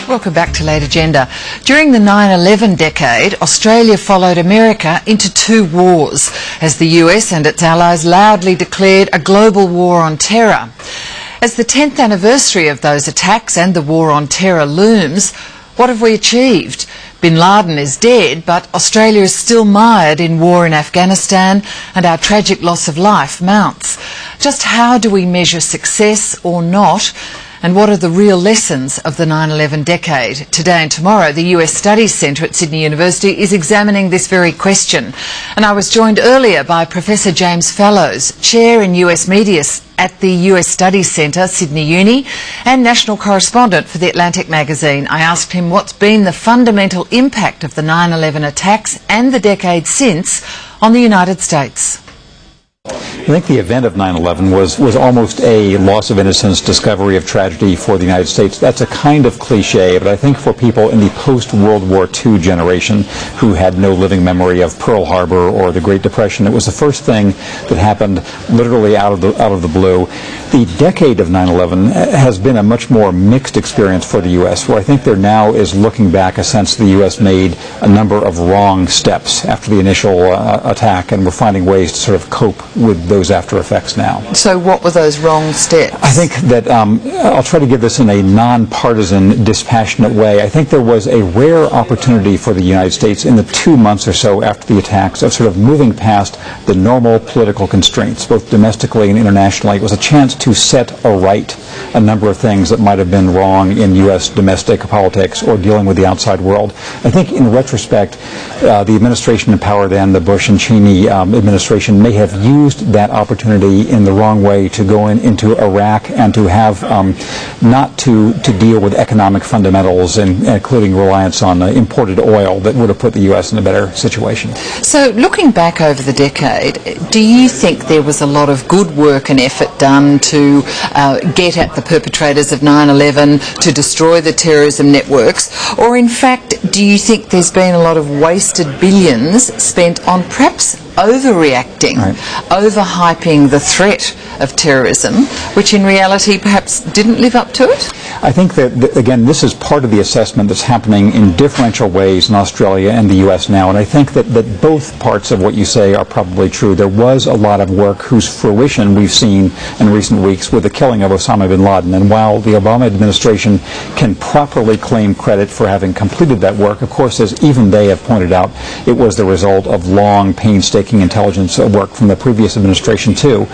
Welcome back to Late Agenda. During the 9/11 decade, Australia followed America into two wars as the US and its allies loudly declared a global war on terror. As the 10th anniversary of those attacks and the war on terror looms, what have we achieved? Bin Laden is dead, but Australia is still mired in war in Afghanistan and our tragic loss of life mounts. Just how do we measure success or not? And what are the real lessons of the 9/11 decade? Today and tomorrow, the US Studies Centre at Sydney University is examining this very question. And I was joined earlier by Professor James Fallows, Chair in US Media at the US Studies Centre, Sydney Uni, and National Correspondent for The Atlantic magazine. I asked him what's been the fundamental impact of the 9/11 attacks and the decade since on the United States. I think the event of 9/11 was almost a loss of innocence, discovery of tragedy for the United States. That's a kind of cliche, but I think for people in the post-World War II generation who had no living memory of Pearl Harbor or the Great Depression, it was the first thing that happened literally out of the blue. The decade of 9/11 has been a much more mixed experience for the U.S., where I think there now is, looking back, a sense the U.S. made a number of wrong steps after the initial attack, and we're finding ways to sort of cope with those after effects now. So what were those wrong steps? I think that I'll try to give this in a non-partisan, dispassionate way. I think there was a rare opportunity for the United States in the 2 months or so after the attacks of sort of moving past the normal political constraints, both domestically and internationally. It was a chance to set aright a number of things that might have been wrong in U.S. domestic politics or dealing with the outside world. I think in retrospect, the administration in power then, the Bush and Cheney administration, may have used that opportunity in the wrong way to go into Iraq and to have not to deal with economic fundamentals, including reliance on imported oil that would have put the U.S. in a better situation. So looking back over the decade, do you think there was a lot of good work and effort done to get at the perpetrators of 9/11, to destroy the terrorism networks, or in fact do you think there's been a lot of wasted billions spent on perhaps overreacting, right, overhyping the threat of terrorism, which in reality perhaps didn't live up to it? I think that, again, this is part of the assessment that's happening in differential ways in Australia and the U.S. now, and I think that both parts of what you say are probably true. There was a lot of work whose fruition we've seen in recent weeks with the killing of Osama bin Laden, and while the Obama administration can properly claim credit for having completed that work, of course, as even they have pointed out, it was the result of long, painstaking intelligence work from the previous administration too.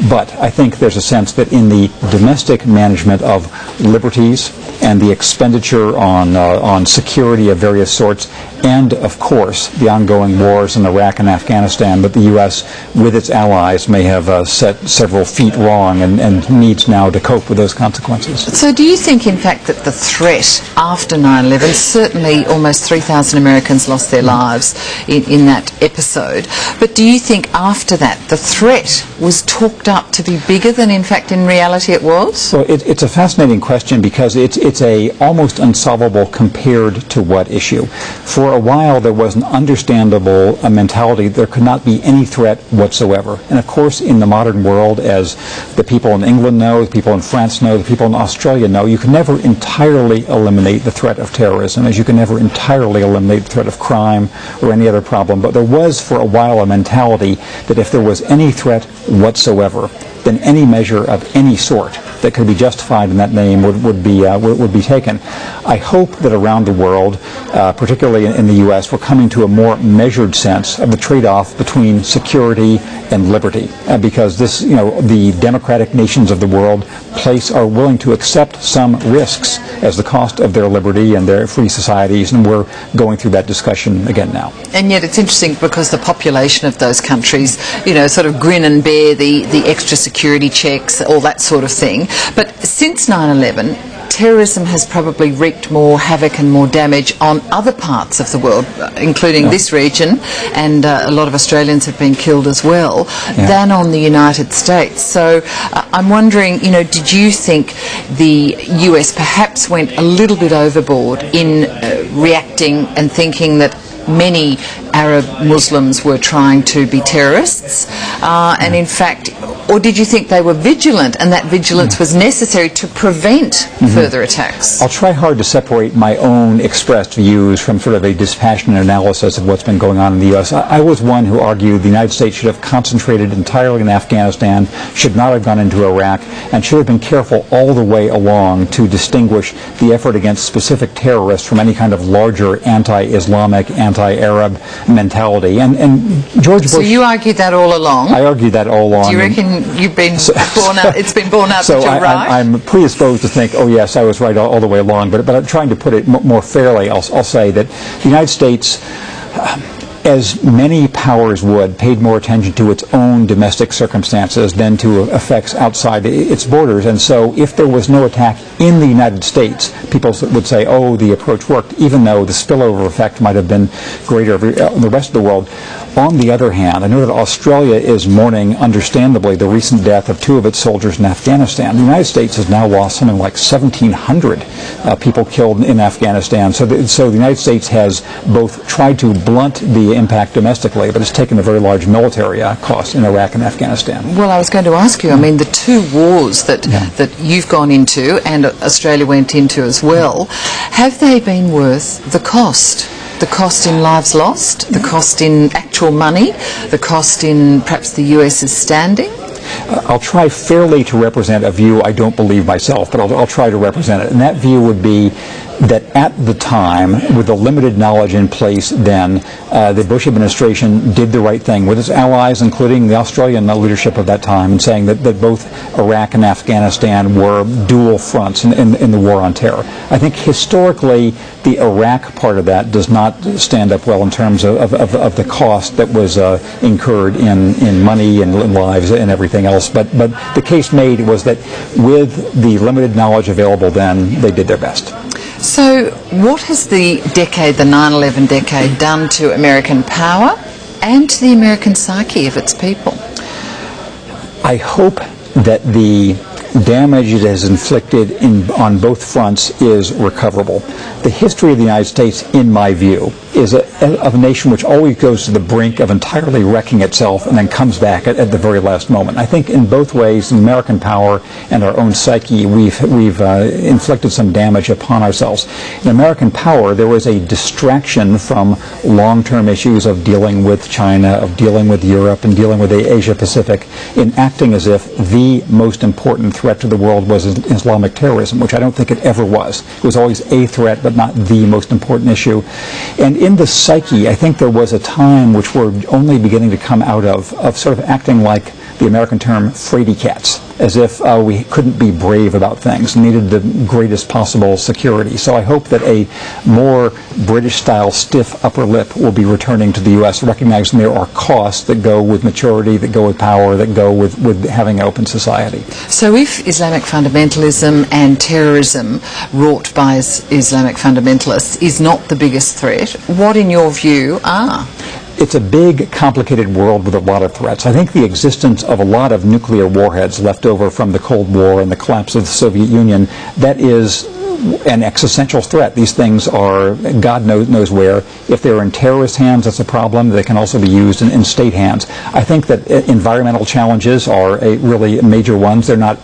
But I think there's a sense that in the domestic management of liberties and the expenditure on security of various sorts, and of course the ongoing wars in Iraq and Afghanistan, that the U.S. with its allies may have set several feet wrong and needs now to cope with those consequences. So do you think in fact that the threat after 9/11, certainly almost 3,000 Americans lost their lives in that episode, but do you think after that the threat was talked up to be bigger than in fact in reality it was? Well, it's a fascinating question because it's a almost unsolvable compared to what issue. For a while there was an understandable mentality there could not be any threat whatsoever. And of course in the modern world, as the people in England know, the people in France know, the people in Australia know, you can never entirely eliminate the threat of terrorism, as you can never entirely eliminate the threat of crime or any other problem. But there was for a while a mentality that if there was any threat whatsoever, then any measure of any sort that could be justified in that name would be taken. I hope that around the world, particularly in the U.S., we're coming to a more measured sense of the trade-off between security and liberty, because this, the democratic nations of the world are willing to accept some risks as the cost of their liberty and their free societies, and we're going through that discussion again now. And yet it's interesting because the population of those countries, sort of grin and bear the extra security checks, all that sort of thing. But since 9/11, terrorism has probably wreaked more havoc and more damage on other parts of the world, including this region, and a lot of Australians have been killed as well, than on the United States. So I'm wondering, did you think the US perhaps went a little bit overboard in reacting and thinking that many Arab Muslims were trying to be terrorists, and in fact Or did you think they were vigilant and that vigilance was necessary to prevent further attacks? I'll try hard to separate my own expressed views from sort of a dispassionate analysis of what's been going on in the U.S. I was one who argued the United States should have concentrated entirely in Afghanistan, should not have gone into Iraq, and should have been careful all the way along to distinguish the effort against specific terrorists from any kind of larger anti-Islamic, anti-Arab mentality. And George Bush... So you argued that all along? I argued that all along. Do you reckon you've been borne out, it's been borne out that you're right? I'm predisposed to think, oh yes, I was right all the way along, but I'm trying to put it more fairly. I'll say that the United States, as many powers would, paid more attention to its own domestic circumstances than to effects outside its borders. And so if there was no attack in the United States, people would say, oh, the approach worked, even though the spillover effect might have been greater in the rest of the world. On the other hand, I know that Australia is mourning, understandably, the recent death of 2 of its soldiers in Afghanistan. The United States has now lost something like 1,700 people killed in Afghanistan. So the United States has both tried to blunt the impact domestically, but it's taken a very large military cost in Iraq and Afghanistan. Well, I was going to ask you, I mean, the 2 wars that you've gone into and Australia went into as well, have they been worth the cost? The cost in lives lost, the cost in actual money, the cost in perhaps the US's standing? I'll try fairly to represent a view I don't believe myself, but I'll try to represent it. And that view would be that at the time, with the limited knowledge in place then, the Bush administration did the right thing with its allies, including the Australian leadership of that time, in saying that both Iraq and Afghanistan were dual fronts in the war on terror. I think historically, the Iraq part of that does not stand up well in terms of the cost that was incurred in money and lives and everything else. But the case made was that with the limited knowledge available then, they did their best. So what has the 9/11 decade, done to American power and to the American psyche of its people? I hope that the damage it has inflicted on both fronts is recoverable. The history of the United States, in my view, is of a nation which always goes to the brink of entirely wrecking itself and then comes back at the very last moment. I think in both ways, American power and our own psyche, we've inflicted some damage upon ourselves. In American power, there was a distraction from long-term issues of dealing with China, of dealing with Europe, and dealing with the Asia-Pacific, in acting as if the most important threat to the world was Islamic terrorism, which I don't think it ever was. It was always a threat, but not the most important issue. And in the psyche, I think there was a time which we're only beginning to come out of sort of acting like the American term fraidy cats, as if we couldn't be brave about things, needed the greatest possible security. So I hope that a more British-style stiff upper lip will be returning to the U.S., recognizing there are costs that go with maturity, that go with power, that go with having an open society. So if Islamic fundamentalism and terrorism wrought by Islamic fundamentalists is not the biggest threat, what in your view are? It's a big, complicated world with a lot of threats. I think the existence of a lot of nuclear warheads left over from the Cold War and the collapse of the Soviet Union, that is an existential threat. These things are, God knows where. If they're in terrorist hands, that's a problem. They can also be used in state hands. I think that environmental challenges are really major ones. They're not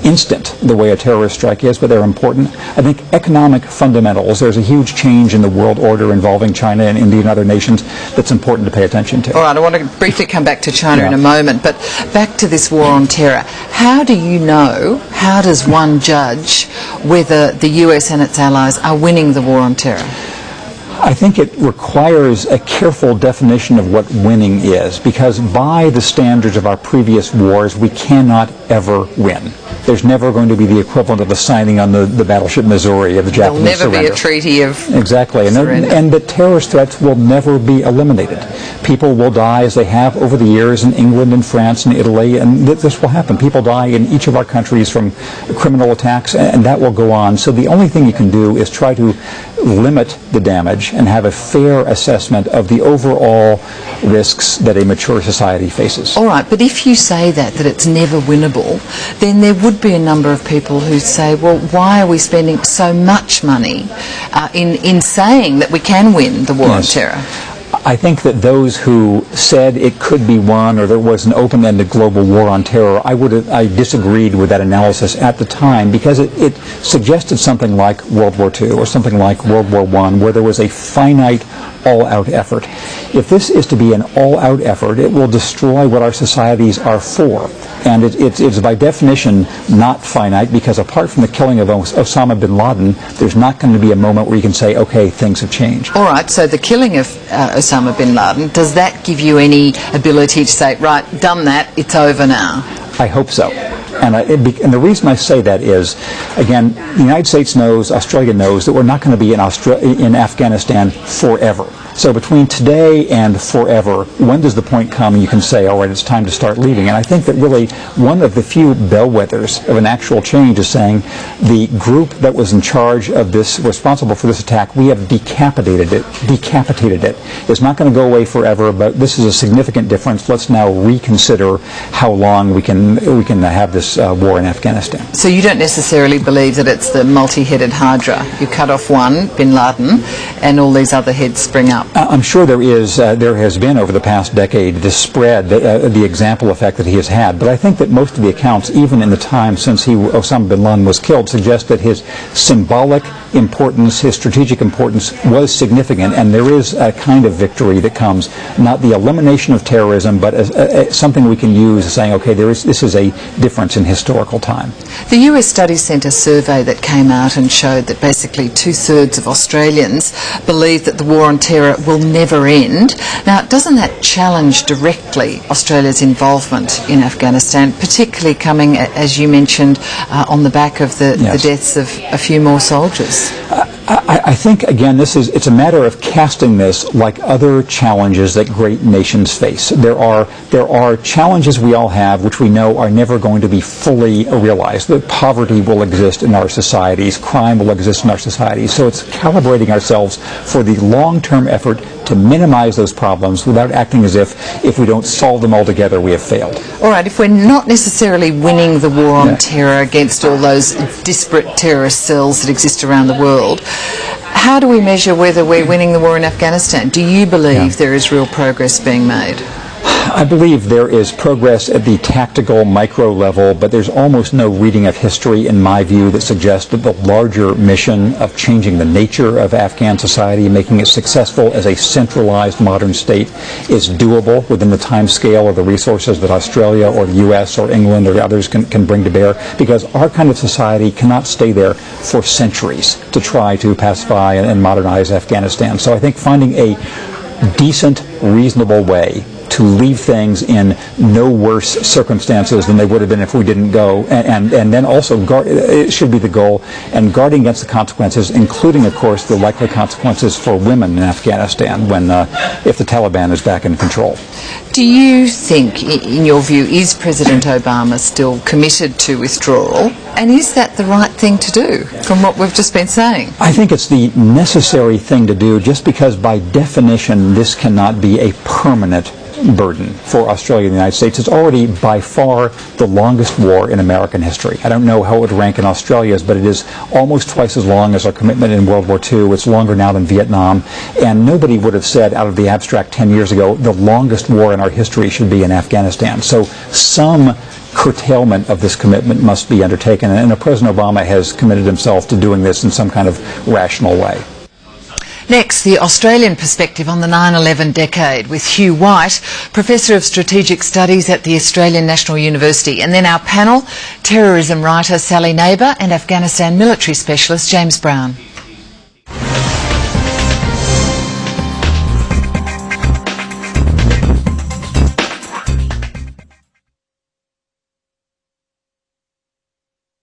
instant the way a terrorist strike is, but they're important. I think economic fundamentals, there's a huge change in the world order involving China and India and other nations that's important to pay attention to. All right, I want to briefly come back to China in a moment, but back to this war on terror. How do you know, how does one judge whether the US and its allies are winning the war on terror? I think it requires a careful definition of what winning is, because by the standards of our previous wars, we cannot ever win. There's never going to be the equivalent of a signing on the battleship Missouri of the Japanese surrender. There'll never be a treaty of Exactly. And the terrorist threats will never be eliminated. People will die, as they have over the years in England and France and Italy, and this will happen. People die in each of our countries from criminal attacks, and that will go on. So the only thing you can do is try to limit the damage and have a fair assessment of the overall risks that a mature society faces. All right, but if you say that it's never winnable, then there would be a number of people who say, well, why are we spending so much money in saying that we can win the war on terror? I think that those who said it could be won or there was an open-ended global war on terror, I disagreed with that analysis at the time because it suggested something like World War II or something like World War I, where there was a finite all-out effort. If this is to be an all-out effort, it will destroy what our societies are for. And it's by definition not finite, because apart from the killing of Osama bin Laden, there's not going to be a moment where you can say, okay, things have changed. All right, so the killing of Osama bin Laden, does that give you any ability to say, right, done that, it's over now? I hope so. And the reason I say that is, again, the United States knows, Australia knows, that we're not going to be in Afghanistan forever. So between today and forever, when does the point come and you can say, all right, it's time to start leaving? And I think that really one of the few bellwethers of an actual change is saying the group that was in charge of this, responsible for this attack, we have decapitated it. It's not going to go away forever, but this is a significant difference. Let's now reconsider how long we can have this war in Afghanistan. So you don't necessarily believe that it's the multi-headed Hydra. You cut off one, bin Laden, and all these other heads spring up. I'm sure there has been over the past decade this spread, the example effect that he has had. But I think that most of the accounts, even in the time since Osama bin Laden was killed, suggest that his symbolic importance, his strategic importance was significant. And there is a kind of victory that comes, not the elimination of terrorism, but as something we can use as saying, okay, this is a difference in historical time. The US Studies Centre survey that came out and showed that basically 2/3 of Australians believe that the war on terror will never end. Now, doesn't that challenge directly Australia's involvement in Afghanistan, particularly coming, as you mentioned, on the back of the deaths of a few more soldiers? I think, again, it's a matter of casting this like other challenges that great nations face. There are challenges we all have which we know are never going to be fully realized. That poverty will exist in our societies, crime will exist in our societies. So it's calibrating ourselves for the long-term effort to minimize those problems without acting as if we don't solve them altogether, we have failed. All right, if we're not necessarily winning the war on terror against all those disparate terrorist cells that exist around the world, how do we measure whether we're winning the war in Afghanistan? Do you believe there is real progress being made? I believe there is progress at the tactical micro level, but there's almost no reading of history, in my view, that suggests that the larger mission of changing the nature of Afghan society, making it successful as a centralized modern state, is doable within the time scale or the resources that Australia or the US or England or others can bring to bear, because our kind of society cannot stay there for centuries to try to pacify and modernize Afghanistan. So I think finding a decent, reasonable way to leave things in no worse circumstances than they would have been if we didn't go, and then also it should be the goal, and guarding against the consequences, including, of course, the likely consequences for women in Afghanistan if the Taliban is back in control. Do you think, in your view, is President Obama still committed to withdrawal, and is that the right thing to do, from what we've just been saying? I think it's the necessary thing to do, just because by definition this cannot be a permanent burden for Australia and the United States. It's already by far the longest war in American history. I don't know how it would rank in Australia's, but it is almost twice as long as our commitment in World War II. It's longer now than Vietnam. And nobody would have said out of the abstract 10 years ago the longest war in our history should be in Afghanistan. So some curtailment of this commitment must be undertaken. And President Obama has committed himself to doing this in some kind of rational way. Next, the Australian perspective on the 9/11 decade with Hugh White, Professor of Strategic Studies at the Australian National University. And then our panel, terrorism writer Sally Neighbour and Afghanistan military specialist James Brown.